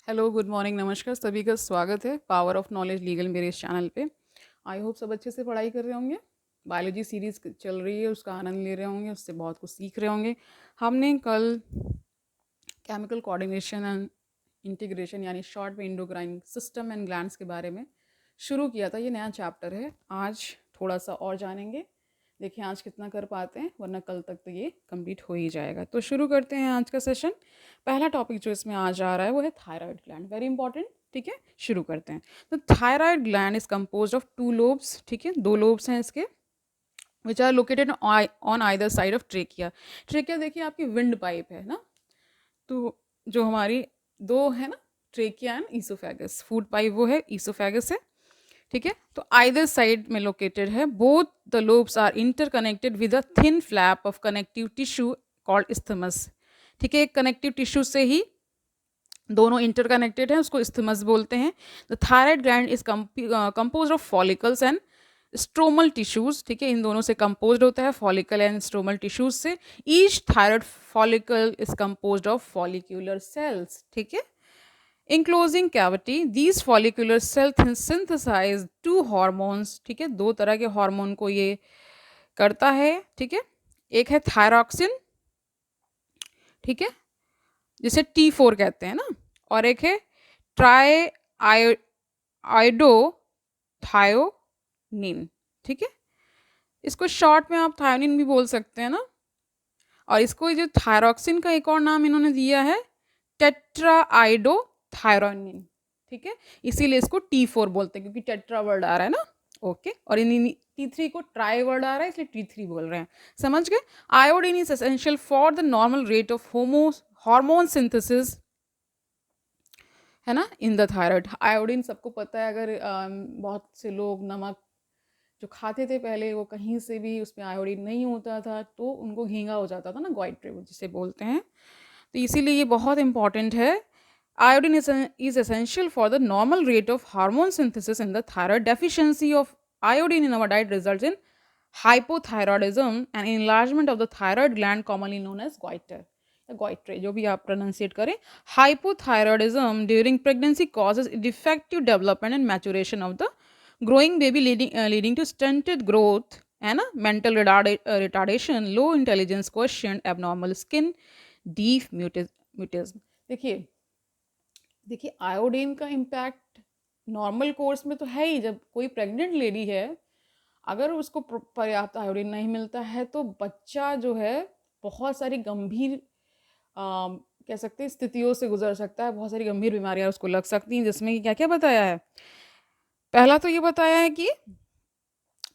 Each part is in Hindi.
हेलो, गुड मॉर्निंग, नमस्कार, सभी का स्वागत है पावर ऑफ नॉलेज लीगल मेरे इस चैनल पे। आई होप सब अच्छे से पढ़ाई कर रहे होंगे। बायोलॉजी सीरीज़ चल रही है, उसका आनंद ले रहे होंगे, उससे बहुत कुछ सीख रहे होंगे। हमने कल केमिकल कोऑर्डिनेशन एंड इंटीग्रेशन यानी शॉर्ट में एंडोक्राइन सिस्टम एंड ग्लैंड्स के बारे में शुरू किया था। ये नया चैप्टर है। आज थोड़ा सा और जानेंगे। देखिए आज कितना कर पाते हैं, वरना कल तक तो ये कंप्लीट हो ही जाएगा। तो शुरू करते हैं आज का सेशन। पहला टॉपिक जो इसमें आज आ रहा है वो है थायराइड ग्लैंड, वेरी इंपॉर्टेंट। ठीक है, शुरू करते हैं। तो thyroid gland is compose of two lobes. ठीक है, दो लोब्स हैं इसके, which are located on either side of trachea. Trachea देखिए आपकी विंड पाइप है ना, तो जो हमारी दो है ना, trachea and esophagus, food pipe वो है, ईसोफेगस है। ठीक है, तो आइदर साइड में लोकेटेड है। Both the lobes are interconnected with a thin flap of connective tissue called isthmus. ठीक है, एक कनेक्टिव टिश्यू से ही दोनों इंटरकनेक्टेड हैं, उसको इस्थमस बोलते हैं। The thyroid gland is compose of follicles and stromal tissues. ठीक है, इन दोनों से कंपोज्ड होता है, फॉलिकल एंड स्ट्रोमल टिश्यूज से। Each thyroid follicle is composed of follicular cells. ठीक है, enclosing cavity these follicular cells synthesize two hormones। ठीक है, दो तरह के हार्मोन को ये करता है। ठीक है, एक है थायरॉक्सिन, ठीक है, जिसे T4 कहते हैं ना, और एक है ट्राई आइडो थायोनिन। ठीक है, इसको शॉर्ट में आप थायोनिन भी बोल सकते हैं ना। और इसको जो थायरॉक्सिन का एक और नाम इन्होंने दिया है टेट्राआइडो थायरोनिन। ठीक है, इसीलिए इसको T4 बोलते हैं, क्योंकि टेट्रा वर्ड आ रहा है ना। ओके, और इन T3 को ट्राई वर्ड आ रहा है, इसलिए T3 बोल रहे हैं। समझ गए। Iodine is essential for the normal rate of homo hormone synthesis, है ना, इन द थायराइड। आयोडीन सबको पता है। अगर बहुत से लोग नमक जो खाते थे पहले, वो कहीं से भी उसमें आयोडीन नहीं होता था तो उनको घींगा हो जाता था ना, गोइट्रे जिसे बोलते हैं। तो इसीलिए ये बहुत इंपॉर्टेंट है। Iodine is essential for the normal rate of hormone synthesis in the thyroid. Deficiency of iodine in our diet results in hypothyroidism and enlargement of the thyroid gland, commonly known as goiter या goitre, जो भी आप pronunciate करें। Hypothyroidism during pregnancy causes defective development and maturation of the growing baby, leading to stunted growth and mental retardation, low intelligence quotient, abnormal skin, deep mutism। देखिए देखिए आयोडीन का इम्पैक्ट नॉर्मल कोर्स में तो है ही। जब कोई प्रेग्नेंट लेडी है, अगर उसको पर्याप्त आयोडीन नहीं मिलता है तो बच्चा जो है बहुत सारी गंभीर कह सकते हैं स्थितियों से गुजर सकता है। बहुत सारी गंभीर बीमारियां उसको लग सकती हैं, जिसमें कि क्या क्या बताया है। पहला तो ये बताया है कि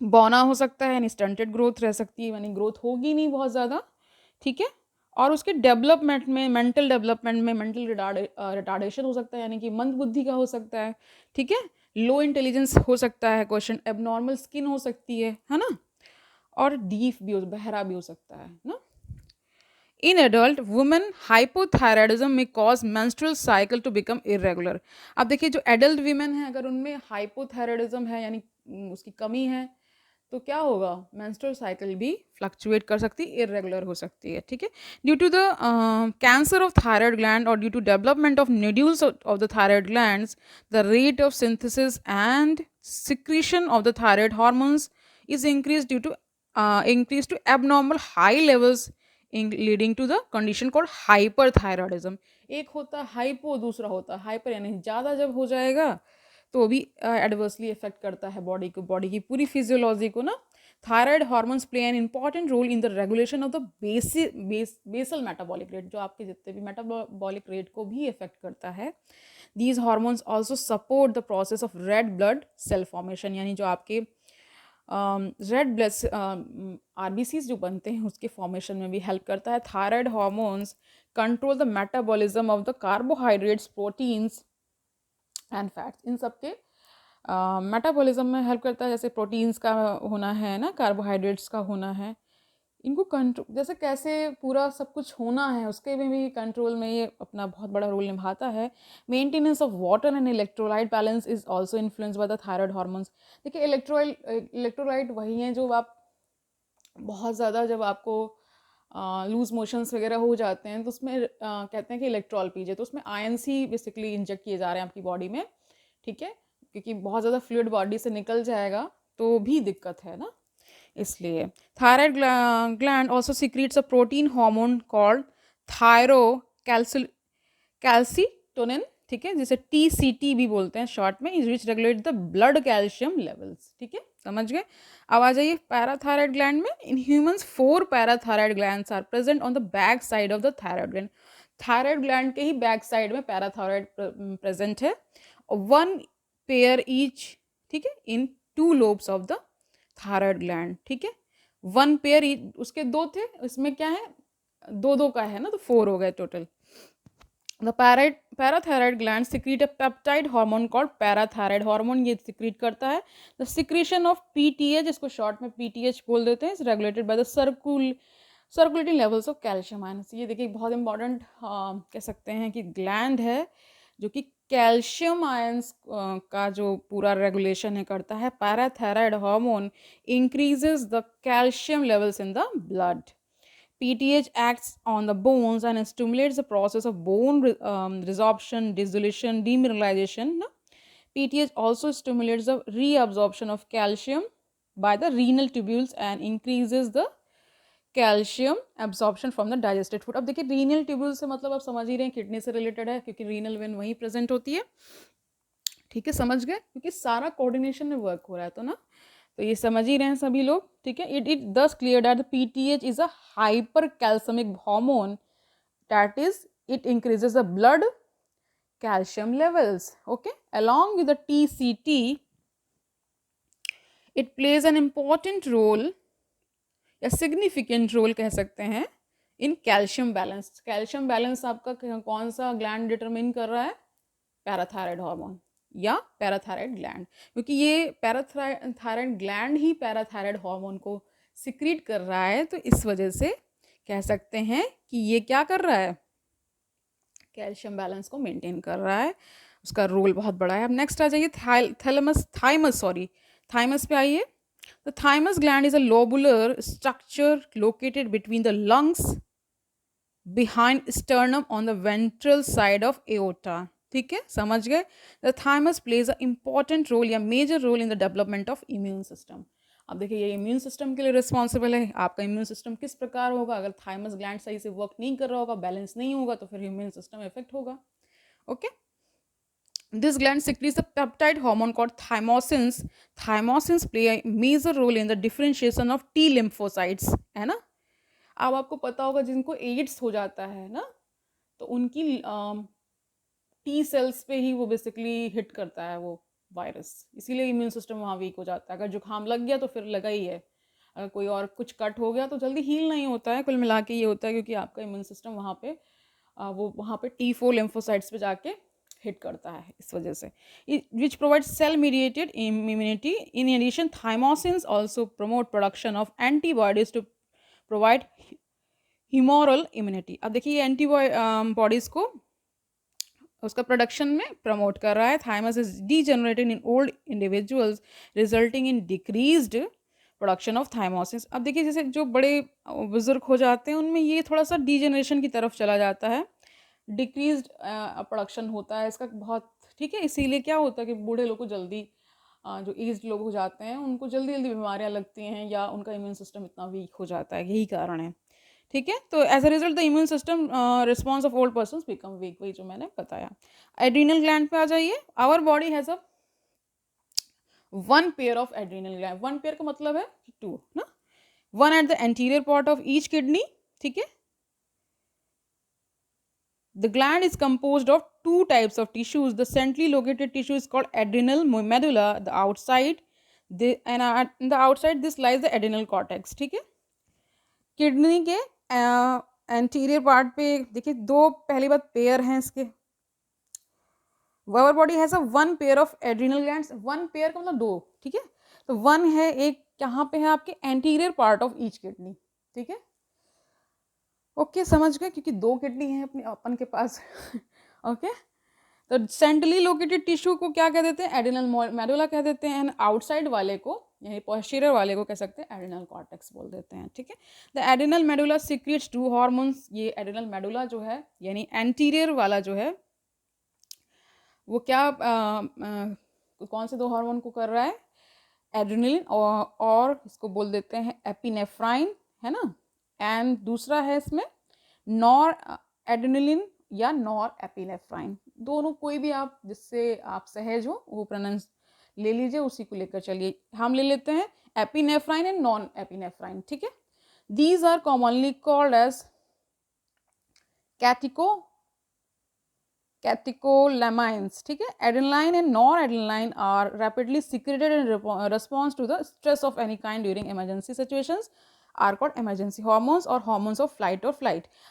बौना हो सकता है, यानी स्टंटेड ग्रोथ रह सकती है, यानी ग्रोथ होगी नहीं बहुत ज़्यादा। ठीक है, और उसके डेवलपमेंट में, मेंटल डेवलपमेंट में मेंटल रिटार्डेशन हो सकता है, यानी कि मंद बुद्धि का हो सकता है। ठीक है, लो इंटेलिजेंस हो सकता है, क्वेश्चन एबनॉर्मल स्किन हो सकती है ना, और डीफ भी बहरा भी हो सकता है ना। इन एडल्ट वुमेन हाइपोथायराइडिज्म में cause menstrual cycle to become irregular. अब देखिए जो एडल्ट वीमेन है, अगर उनमें हाइपोथायराइडिज्म है यानी उसकी कमी है, तो क्या होगा, मेंस्ट्रुअल साइकिल भी फ्लक्चुएट कर सकती है, इरेगुलर हो सकती है। ठीक है, due to the cancer of thyroid gland और due to development of nodules of the thyroid glands, the rate of synthesis and secretion of the thyroid hormones is increased to abnormal high levels, leading to the condition called hyperthyroidism। एक होता है हाइपो, दूसरा होता है हाइपर, यानी ज़्यादा जब हो जाएगा तो भी एडवर्सली इफेक्ट करता है बॉडी को, बॉडी की पूरी फिजियोलॉजी को ना। Thyroid hormones play an important role in the regulation of the basal metabolic rate, जो आपके जितने भी मेटाबॉलिक रेट को भी इफेक्ट करता है। These hormones also support the process of red blood cell formation, यानी जो आपके रेड ब्लड आरबीसीज जो बनते हैं उसके फॉर्मेशन में भी हेल्प करता है। Thyroid hormones control the metabolism of the carbohydrates, proteins and fats. इन सबके मेटाबॉलिज्म में हेल्प करता है, जैसे प्रोटीन्स का होना है ना, कार्बोहाइड्रेट्स का होना है, इनको कंट्रोल, जैसे कैसे पूरा सब कुछ होना है उसके में भी कंट्रोल में ये अपना बहुत बड़ा रोल निभाता है। Maintenance of water and electrolyte balance is also influence by the thyroid hormones. देखिए इलेक्ट्रोलाइट वही हैं जो आप बहुत ज़्यादा, जब आपको लूज मोशंस वगैरह हो जाते हैं तो उसमें कहते हैं कि इलेक्ट्रॉल पीजिए, तो उसमें आयंस ही बेसिकली इंजेक्ट किए जा रहे हैं आपकी बॉडी में, ठीक है, क्योंकि बहुत ज़्यादा फ्लूइड बॉडी से निकल जाएगा तो भी दिक्कत है ना, इसलिए। Thyroid gland also secretes a protein hormone called thyro calcitonin, ठीक है, जिसे TCT भी बोलते हैं शॉर्ट में, विच regulate the blood calcium levels, ठीक है, समझ गए। अब आ जाइए पैराथायराइड ग्लैंड में। In humans 4 parathyroid glands are present on the back side of the thyroid gland. Thyroid gland के ही बैक साइड में पैराथायराइड प्रेजेंट है, 1 पेयर ईच, ठीक है, in 2 lobes of the thyroid gland, ठीक है, 1 पेयर ईच, उसके 2 थे, इसमें क्या है 2 का है ना, तो 4 हो गए total. The parathyroid gland secrete a peptide hormone called parathyroid hormone, ये secrete करता है। The secretion of PTH, इसको short में PTH बोल देते हैं, is regulated by the circulating levels of calcium ions। ये देखिए बहुत important कह सकते हैं कि gland है जो कि कैल्शियम आयंस का जो पूरा रेगुलेशन है करता है। Parathyroid hormone increases the calcium levels in the blood. PTH acts on the bones and stimulates the process of bone resorption, dissolution, demineralization. PTH also stimulates the reabsorption of calcium by the renal tubules and increases the calcium absorption from the digested food. अब देखिए रीनल ट्यूब्यूल से मतलब आप समझ ही रहे हैं किडनी से रिलेटेड है, क्योंकि रीनल वेन वहीं प्रेजेंट होती है, ठीक है, समझ गए, क्योंकि सारा कोऑर्डिनेशन में वर्क हो रहा है तो ना, तो ये समझ ही रहे हैं सभी लोग, ठीक है। It thus clear that the PTH is a hypercalcemic hormone, that is it increases the blood calcium levels, okay. Along with the TCT it plays an important role या सिग्निफिकेंट रोल कह सकते हैं in calcium balance. Calcium balance आपका कौन सा ग्लैंड डिटरमिन कर रहा है? पैराथायराइड हार्मोन या पैराथायराइड ग्लैंड, क्योंकि ये पैराथायराइड ग्लैंड ही पैराथायराइड हार्मोन को सिक्रीट कर रहा है, तो इस वजह से कह सकते हैं कि ये क्या कर रहा है, कैल्शियम बैलेंस को मेंटेन कर रहा है, उसका रोल बहुत बड़ा है। अब नेक्स्ट आ जाइए थाइमस पे आइए। The thymus gland is a lobular structure located between the lungs, behind sternum on the ventral side of aorta, ठीक है, समझ गए। The thymus plays an important role या major role in the development of immune system। अब देखिए ये इम्यून सिस्टम के लिए रिस्पॉन्सिबल है। आपका इम्यून सिस्टम किस प्रकार होगा? अगर थाइमस ग्लैंड सही से वर्क नहीं कर रहा होगा, बैलेंस नहीं होगा, तो फिर इम्यून सिस्टम इफेक्ट होगा, okay. This gland secretes a peptide hormone called thymosins. Thymosins play a major role in the differentiation of T lymphocytes, है ना। अब आपको पता होगा जिनको एड्स हो जाता है ना, तो उनकी T सेल्स पे ही वो बेसिकली हिट करता है वो वायरस, इसीलिए इम्यून सिस्टम वहाँ वीक हो जाता है। अगर जुकाम लग गया तो फिर लगा ही है, अगर कोई और कुछ कट हो गया तो जल्दी हील नहीं होता है। कुल मिला के ये होता है क्योंकि आपका इम्यून सिस्टम वहाँ पे वहाँ पे T4 lymphocytes पे जाके हिट करता है, इस वजह से, which provide cell mediated immunity. In addition thymosins also promote production of antibodies to provide humoral immunity. अब देखिए ये एंटीबॉडीज को उसका प्रोडक्शन में प्रमोट कर रहा है। Thymus is degenerated in old individuals resulting in decreased production of thymosins. अब देखिए जैसे जो बड़े बुजुर्ग हो जाते हैं उनमें ये थोड़ा सा डीजेनरेशन की तरफ चला जाता है, डिक्रीज्ड प्रोडक्शन होता है इसका बहुत, ठीक है। इसीलिए क्या होता है कि बूढ़े लोग को जल्दी जो एज्ड लोग हो जाते हैं उनको जल्दी जल्दी बीमारियां लगती हैं या उनका इम्यून सिस्टम इतना वीक हो जाता है, यही कारण है, ठीक है। तो as a result the immune system response of old person become weak, वही जो मैंने बताया। एड्रीनल ग्लैंड पे आ जाइए। Our body has a 1 pair of adrenal gland. 1 pair का मतलब है 2 ना, 1 at the anterior part of each kidney, ठीक है। The gland is composed of 2 types of tissues. The centrally located tissue is called adrenal medulla. The outside this lies the adrenal cortex, ठीक है। किडनी के एंटीरियर पार्ट पे देखिए 2 पहली बात पेयर हैं इसके। Our body has a 1 pair of adrenal glands। 1 pair का मतलब 2, ठीक है। तो 1 है एक कहाँ पे है आपके anterior part of each kidney, ठीक है, ओके, समझ गए, क्योंकि 2 किडनी है अपनी अपन के पास ओके। तो सेंट्रली लोकेटेड टिश्यू को क्या कह देते हैं? एड्रेनल मेडुला कह देते हैं। एंड आउटसाइड वाले को यही पोस्टीरियर वाले को कह सकते हैं एड्रिनल कॉर्टेक्स बोल देते हैं, ठीक है। The adrenal medulla secrets 2 hormones, ये एड्रिनल मेडुला जो है यानी एंटीरियर वाला जो है वो क्या कौन से 2 हार्मोन को कर रहा है, एड्रेनलिन और इसको बोल देते हैं एपिनेफ्राइन, है ना, एंड दूसरा है इसमें नॉर एड्रेनलिन या नॉर एपिनेफ्राइन, दोनों कोई भी आप जिससे आप सहज हो वो प्रोनाउंस ले लीजिए, उसी को लेकर चलिए। हम ले लेते हैं एपिनेफ्राइन एंड नॉन एपिनेफ्राइन, ठीक है। These are commonly called as catecholamines, ठीक है। Adrenaline and nor adrenaline are rapidly secreted in response to the stress of any kind during emergency situations are called emergency hormones और हार्मोन्स ऑफ फ्लाइट।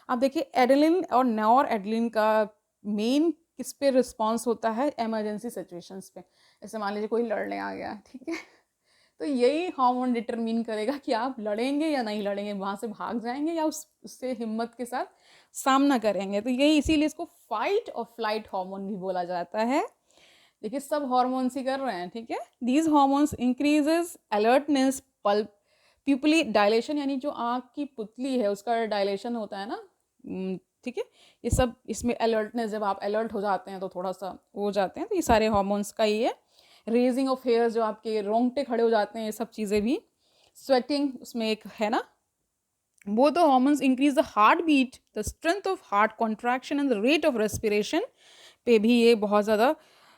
अब देखिए एड्रेनलिन और नॉर एड्रेनलिन का मेन किस पे रिस्पॉन्स होता है, इमरजेंसी सिचुएशंस पे। जैसे मान लीजिए कोई लड़ने आ गया, ठीक है, तो यही हार्मोन डिटरमिन करेगा कि आप लड़ेंगे या नहीं लड़ेंगे, वहाँ से भाग जाएंगे या उससे हिम्मत के साथ सामना करेंगे। तो यही इसीलिए इसको फाइट और फ्लाइट हार्मोन भी बोला जाता है। देखिए सब हार्मोन्स ही कर रहे हैं, ठीक है। These hormones increases alertness, pupillary dilation, यानी जो आँख की पुतली है उसका डायलेशन होता है ना, ठीक है। ये सब इसमें अलर्टनेस, जब आप अलर्ट हो जाते हैं तो थोड़ा सा हो जाते हैं, तो ये सारे हार्मोन्स का ही है। रेजिंग ऑफ हेयर, जो आपके रोंगटे खड़े हो जाते हैं, ये सब चीज़ें भी। स्वेटिंग उसमें एक है ना। Both the hormones increase the heart beat, the strength of heart contraction and the rate of respiration पे भी ये बहुत ज़्यादा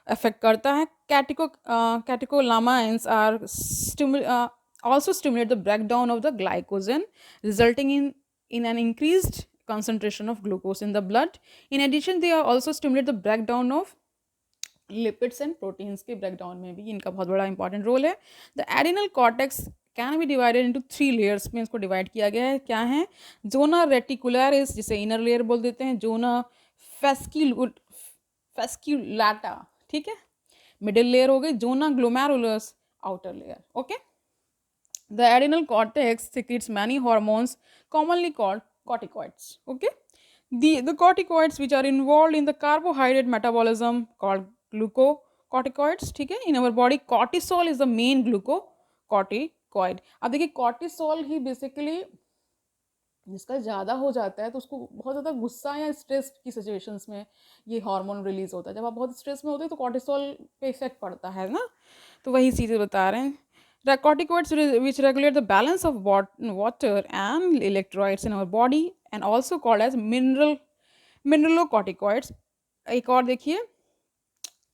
अफेक्ट करता है। Catecholamines are also stimulate the breakdown of the glycogen, resulting in an increased concentration of glucose in the blood. In addition, they are also stimulate the breakdown of lipids and proteins के breakdown में भी इनका बहुत बड़ा important role है। The adrenal cortex can be divided into 3 layers में इसको divide किया गया है। क्या है, zona reticularis जिसे inner layer बोल देते हैं, zona fasciculata, ठीक है, middle layer हो गई, zona glomerulus outer layer, okay। The adrenal cortex secretes many hormones commonly called corticoids, okay। The corticoids which are involved in the carbohydrate metabolism called glucocorticoids, ठीक है। In our body cortisol is the main glucocorticoid। अब देखिए cortisol ही basically जिसका ज़्यादा हो जाता है तो उसको बहुत ज़्यादा गुस्सा या स्ट्रेस की सिचुएशंस में ये हार्मोन रिलीज होता है। जब आप बहुत स्ट्रेस में होते हैं तो कॉर्टिसोल पे इफेक्ट पड़ता है ना, तो वही चीज़ें बता रहे हैं। The corticoids which regulate the balance of water and electrolytes in our body and also called as mineralocorticoids। एक और देखिए,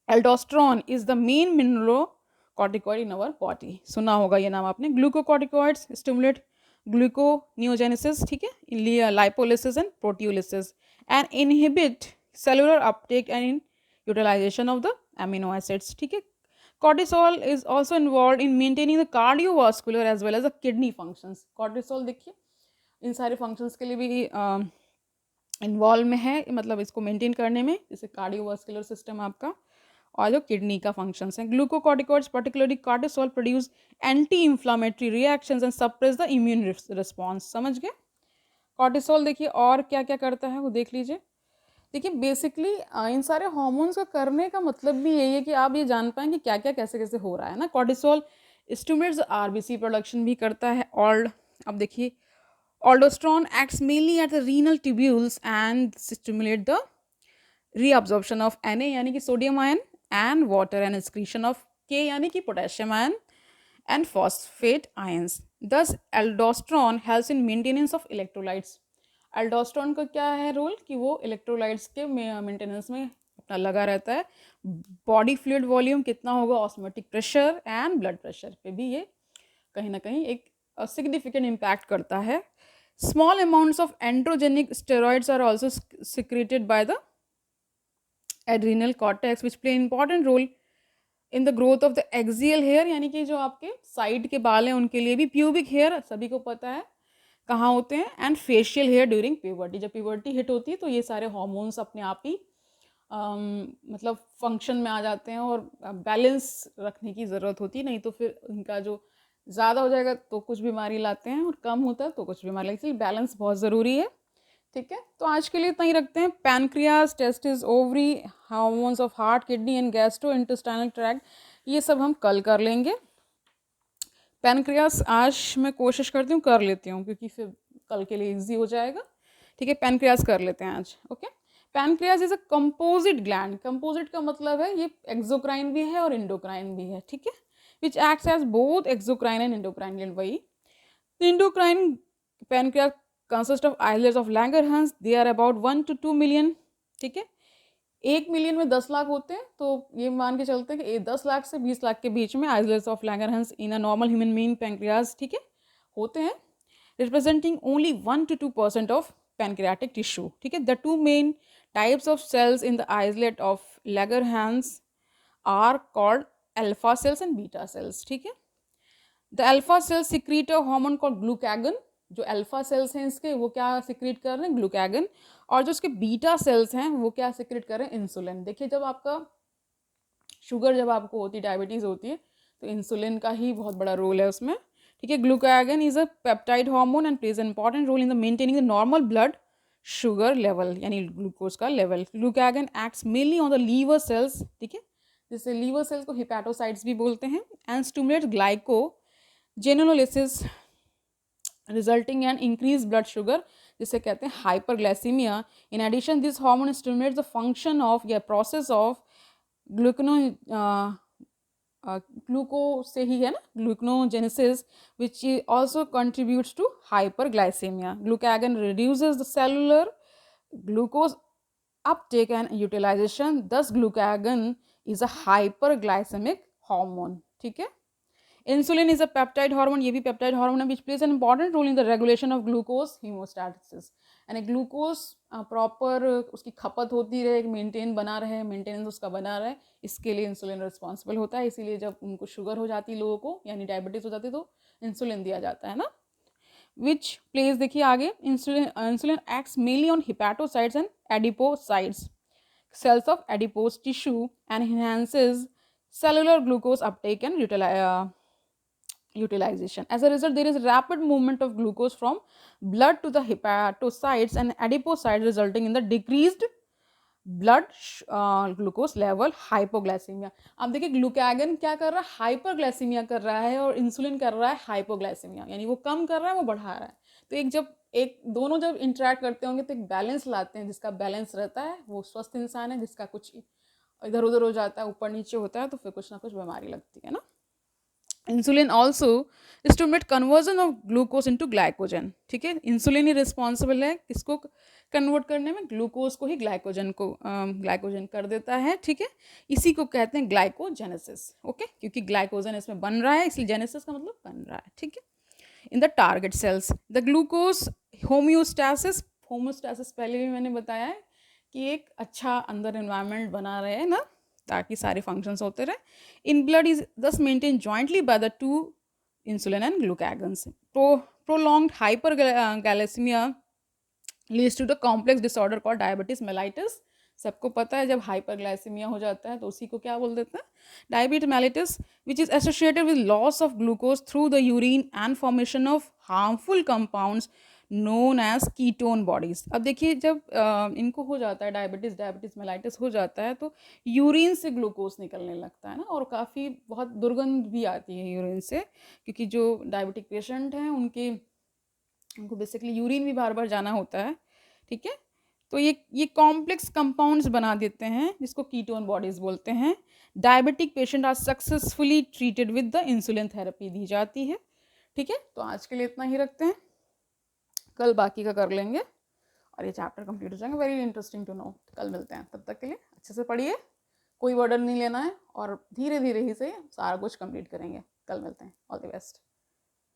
aldosterone is the main mineralocorticoid in our body, सुना होगा ये नाम आपने। Glucocorticoids stimulate gluconeogenesis, ठीक है, lipolysis and proteolysis and inhibit cellular uptake and utilization of the amino acids, ठीक है। Cortisol is also involved in maintaining the cardiovascular as well as the kidney functions। cortisol देखिए इन सारे functions के लिए भी इन्वॉल्व में है, मतलब इसको मेंटेन करने में, जैसे कार्डियोवास्कुलर सिस्टम आपका और जो किडनी का फंक्शंस हैं। Glucocorticoids particularly cortisol produce anti inflammatory reactions and suppress the immune response, समझ गए। कॉर्टिसोल देखिए और क्या क्या करता है वो देख लीजिए। देखिए बेसिकली इन सारे हार्मोन्स का करने का मतलब भी यही है कि आप ये जान पाएँ कि क्या क्या कैसे कैसे हो रहा है ना। कॉर्टिसोल स्टिमुलेट्स आरबीसी प्रोडक्शन भी करता है। और अब देखिए aldosterone acts mainly at the renal tubules and stimulate the reabsorption of Na यानी कि sodium ion and water and excretion of K यानी कि potassium ion and phosphate ions। Thus aldosterone helps in maintenance of electrolytes। aldosterone का क्या है रोल कि वो इलेक्ट्रोलाइट्स के मेंटेनेंस में अपना लगा रहता है। बॉडी फ्लूइड वॉल्यूम कितना होगा, osmotic pressure and blood pressure पे भी ये कहीं ना कहीं एक सिग्निफिकेंट इम्पैक्ट करता है। Small amounts of androgenic steroids are also secreted by the adrenal cortex which play an important role in the growth of the axial hair यानी कि जो आपके साइड के बाल हैं उनके लिए भी। प्यूबिक हेयर सभी को पता है कहाँ होते हैं, and facial hair during puberty. जब प्यूबर्टी हिट होती है तो ये सारे हार्मोन्स अपने आप ही मतलब फंक्शन में आ जाते हैं और बैलेंस रखने की ज़रूरत होती है, नहीं तो फिर उनका जो ज़्यादा हो जाएगा तो कुछ बीमारी लाते हैं और कम होता है तो कुछ बीमारी लगती है। बैलेंस बहुत ज़रूरी है, ठीक है। तो आज के लिए इतना ही रखते हैं। Pancreas, testis, ovary, hormones of heart, kidney and gastro intestinal tract, ये सब हम कल कर लेंगे। पैनक्रियास आज मैं कोशिश करती हूँ कर लेती हूँ, क्योंकि फिर कल के लिए इजी हो जाएगा। ठीक है, पैनक्रियास कर लेते हैं आज। Okay, pancreas is a composite gland. Composite का मतलब है ये एक्सोक्राइन भी है और इंडोक्राइन भी है। ठीक है, which acts as both exocrine and endocrine gland. वही endocrine pancreas consist of islets of Langerhans. They are about 1 to 2 million. ठीक है, 1 मिलियन में 10 लाख होते हैं, तो ये मान के चलते हैं कि 10 लाख से 20 लाख के बीच में islets of Langerhans in a normal human being pancreas, ठीक है, होते हैं, representing only 1 to 2% of pancreatic tissue. ठीक है, the two main types of cells in the islet of Langerhans are called alpha cells and beta cells. ठीक है, the alpha cells secrete a hormone called glucagon. जो अल्फा सेल्स हैं इसके, वो क्या सिक्रीट कर रहे हैं? ग्लूकैगन। और जो उसके बीटा सेल्स हैं वो क्या सिक्रीट कर रहे हैं? इंसुलिन। देखिए, जब आपका शुगर जब आपको होती है, डायबिटीज़ होती है, तो इंसुलिन का ही बहुत बड़ा रोल है उसमें। ठीक है, glucagon is a peptide hormone and plays an important role in the maintaining the normal blood sugar level, यानी ग्लूकोज का लेवल। Glucagon acts mainly on the liver cells. ठीक है, जैसे लीवर सेल्स को हिपैटोसाइट्स भी बोलते हैं, and stimulate glycogenolysis resulting in increase blood sugar, जिसे कहते हैं hyperglycemia. In addition this hormone stimulates the function of या प्रोसेस ऑफ ग्लूकोनो ग्लूको से ही है ना, gluconeogenesis, which also contributes to hyperglycemia. Glucagon reduces the cellular glucose uptake and utilization, thus glucagon is a hyperglycemic hormone. ठीक है, insulin is a peptide hormone, ये भी पेप्टाइड हार्मोन है, which plays an important role in the regulation of glucose homeostasis. यानी ग्लूकोज प्रॉपर उसकी खपत होती रहे, मेंटेन बना रहे, मेंटेनेंस उसका बना रहे, इसके लिए इंसुलिन रिस्पॉन्सिबल होता है। इसीलिए जब उनको शुगर हो जाती है लोगों को, यानी डायबिटीज हो जाती है, तो इंसुलिन दिया जाता है ना। विच प्लेज, देखिए आगे, insulin acts mainly on hepatocytes and adipocytes cells of adipose tissue and enhances cellular glucose uptake and utilization. As a result, there is rapid movement of glucose from blood to the hepatocytes and adipocytes, resulting in the decreased blood glucose level, hypoglycaemia. अब देखिए, ग्लूकैगन क्या कर रहा है? हाइपरग्लाइसीमिया कर रहा है, और इंसुलिन कर रहा है हाइपोग्लाइसीमिया, यानी वो कम कर रहा है, वो बढ़ा रहा है। तो एक दोनों जब इंटरेक्ट करते होंगे तो एक बैलेंस लाते हैं। जिसका बैलेंस रहता है वो स्वस्थ इंसान है, जिसका कुछ इधर उधर हो जाता है, ऊपर नीचे होता है, तो फिर कुछ ना कुछ बीमारी लगती है ना। Insulin also stimulate conversion of glucose into glycogen. ठीक है, इंसुलिन ही रिस्पॉन्सिबल है किसको कन्वर्ट करने में? ग्लूकोज को ही ग्लाइकोजन कर देता है। ठीक है, इसी को कहते हैं ग्लाइकोजेनेसिस। ओके, क्योंकि ग्लाइकोजन इसमें बन रहा है, इसलिए जेनेसिस का मतलब बन रहा है। ठीक है, in the target cells the glucose homeostasis. Homeostasis पहले भी मैंने बताया है कि एक अच्छा अंदर एनवायरनमेंट बना रहे ना, ताकि सारे फंक्शंस होते रहे। In blood is thus maintain jointly by the two insulin and glucagons. Prolonged hyperglycemia leads to the complex disorder called diabetes mellitus. सबको पता है, जब हाइपरग्लाइसीमिया हो जाता है तो उसी को क्या बोल देते हैं? Diabetes mellitus, which is associated with loss of glucose through the urine and formation of harmful compounds known as ketone bodies. अब देखिए, जब इनको हो जाता है डायबिटीज मेलाइटिस हो जाता है, तो यूरिन से ग्लूकोज निकलने लगता है ना, और काफ़ी बहुत दुर्गंध भी आती है यूरिन से, क्योंकि जो डायबिटिक पेशेंट हैं उनको बेसिकली यूरिन भी बार बार जाना होता है। ठीक है, तो ये कॉम्प्लेक्स कंपाउंड्स बना देते हैं, जिसको कीटोन बॉडीज बोलते हैं। डायबिटिक पेशेंट आज successfully treated with the insulin therapy दी जाती है। ठीक है, तो आज के लिए इतना ही रखते हैं, कल बाकी का कर लेंगे और ये चैप्टर कंप्लीट हो जाएंगे। Very interesting to know. कल मिलते हैं, तब तक के लिए अच्छे से पढ़िए, कोई बर्डन नहीं लेना है, और धीरे धीरे ही से सारा कुछ कंप्लीट करेंगे। कल मिलते हैं, ऑल द बेस्ट।